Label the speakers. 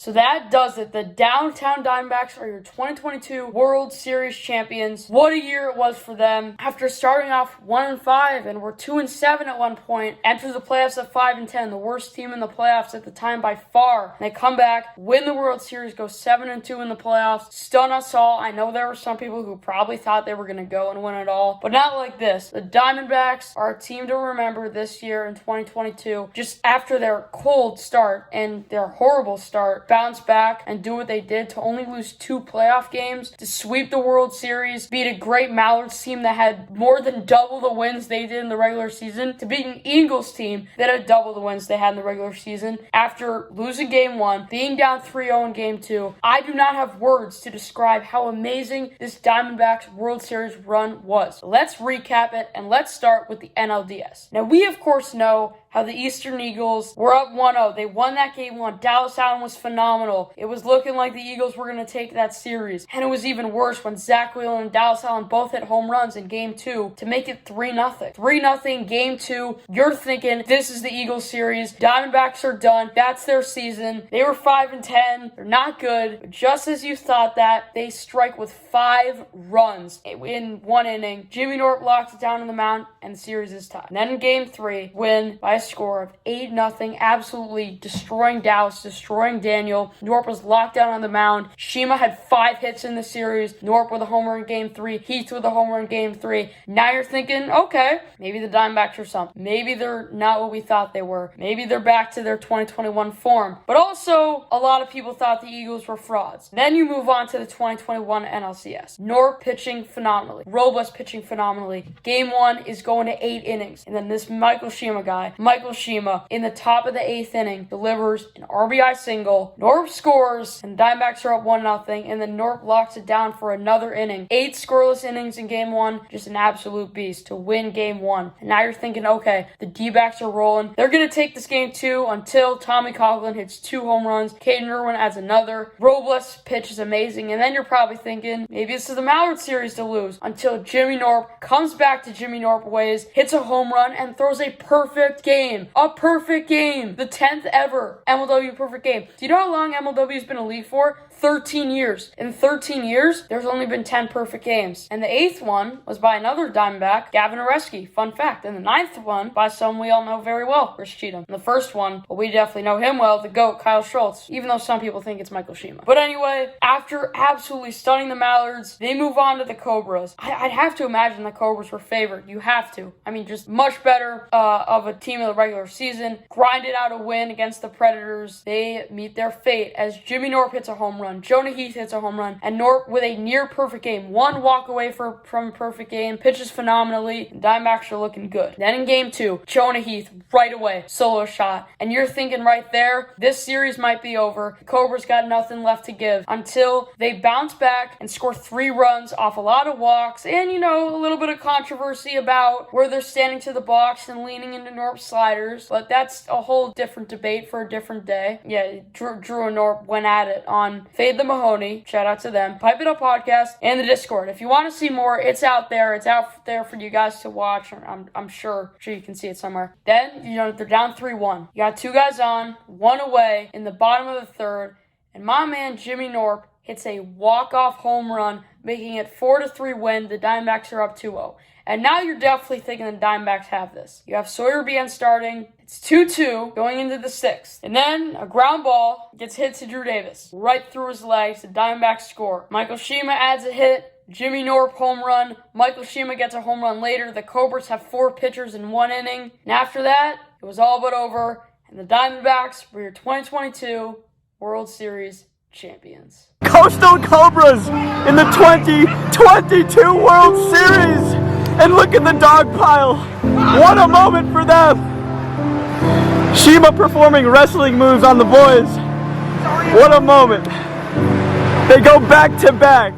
Speaker 1: So that does it. The Downtown Diamondbacks are your 2022 World Series champions. What a year it was for them. After starting off 1-5 and were 2-7 at one point, entered the playoffs at 5-10, the worst team in the playoffs at the time by far. And they come back, win the World Series, go 7-2 in the playoffs, stun us all. I know there were some people who probably thought they were going to go and win it all, but not like this. The Diamondbacks are a team to remember this year in 2022. Just after their cold start and their horrible start, bounce back and do what they did to only lose 2 playoff games, to sweep the World Series, beat a great Mallards team that had more than double the wins they did in the regular season, to beat an Eagles team that had double the wins they had in the regular season. After losing game 1, being down 3-0 in game 2, I do not have words to describe how amazing this Diamondbacks World Series run was. Let's recap it, and let's start with the NLDS. Now, we of course know how the Eastern Eagles were up 1-0. They won that game 1. Dallas Allen was phenomenal. It was looking like the Eagles were going to take that series. And it was even worse when Zach Wheeler and Dallas Allen both hit home runs in game 2 to make it 3-0. 3-0 game 2. You're thinking, this is the Eagles series. Diamondbacks are done. That's their season. They were 5-10. They're not good. But just as you thought that, they strike with 5 runs in 1 inning. Jimmy Knorp locks it down on the mound, and the series is tied. And then in game 3, win by a score of 8-0, absolutely destroying Dallas, destroying Daniel. Knorp was locked down on the mound. Schema had 5 hits in the series. Knorp with a homer in game 3. Heath with a homer in game 3. Now you're thinking, okay, maybe the Diamondbacks are something. Maybe they're not what we thought they were. Maybe they're back to their 2021 form. But also, a lot of people thought the Eagles were frauds. Then you move on to the 2021 NLCS. Knorp pitching phenomenally. Robles pitching phenomenally. Game 1 is going to 8 innings. And then this Michael Schema in the top of the 8th inning delivers an RBI single. Knorp scores, and Diamondbacks are up 1-0, and then Knorp locks it down for another inning. 8 scoreless innings in game 1, just an absolute beast to win game 1. And now you're thinking, okay, the D-backs are rolling. They're going to take this game 2 until Tommy Coughlin hits 2 home runs. Caden Irwin adds another. Robles pitch is amazing, and then you're probably thinking, maybe this is the Mallard series to lose, until Jimmy Knorp comes back to Jimmy Knorp ways, hits a home run, and throws a perfect game. A perfect game. The 10th ever MLW perfect game. Do you know how long MLW has been a league for? 13 years. In 13 years, there's only been 10 perfect games. And the 8th one was by another Diamondback, Gavin Oreski. Fun fact. And the 9th one by someone we all know very well, Chris Cheatham. And the first one, well, we definitely know him well, the GOAT, Kyle Schultz, even though some people think it's Michael Schema. But anyway, after absolutely stunning the Mallards, they move on to the Cobras. I'd have to imagine the Cobras were favored. You have to. I mean, just much better of a team of the regular season. Grinded out a win against the Predators. They meet their fate as Jimmy Knorp hits a home run. Jonah Heath hits a home run, and Knorp with a near perfect game. 1 walk away from a perfect game. Pitches phenomenally. And Diamondbacks are looking good. Then in game 2, Jonah Heath right away, solo shot. And you're thinking right there, this series might be over. The Cobras got nothing left to give until they bounce back and score 3 runs off a lot of walks and, a little bit of controversy about where they're standing to the box and leaning into Knorp's sliders. But that's a whole different debate for a different day. Yeah, Drew and Knorp went at it on Fade the Mahoney. Shout out to them. Pipe It Up Podcast and the Discord. If you want to see more, it's out there. It's out there for you guys to watch. I'm sure you can see it somewhere. Then, they're down 3-1. You got 2 guys on, 1 away in the bottom of the 3rd, and my man Jimmy Knorp hits a walk-off home run, making it 4-3 win. The Diamondbacks are up 2-0. And now you're definitely thinking the Diamondbacks have this. You have Sawyer Bien starting. It's 2-2 going into the 6th. And then a ground ball gets hit to Drew Davis. Right through his legs. The Diamondbacks score. Michael Schema adds a hit. Jimmy Knorp home run. Michael Schema gets a home run later. The Cobras have 4 pitchers in 1 inning. And after that, it was all but over. And the Diamondbacks were your 2022 World Series champions.
Speaker 2: Coastal Cobras in the 2022 World Series. And look at the dog pile. What a moment for them. Schema performing wrestling moves on the boys. What a moment. They go back to back.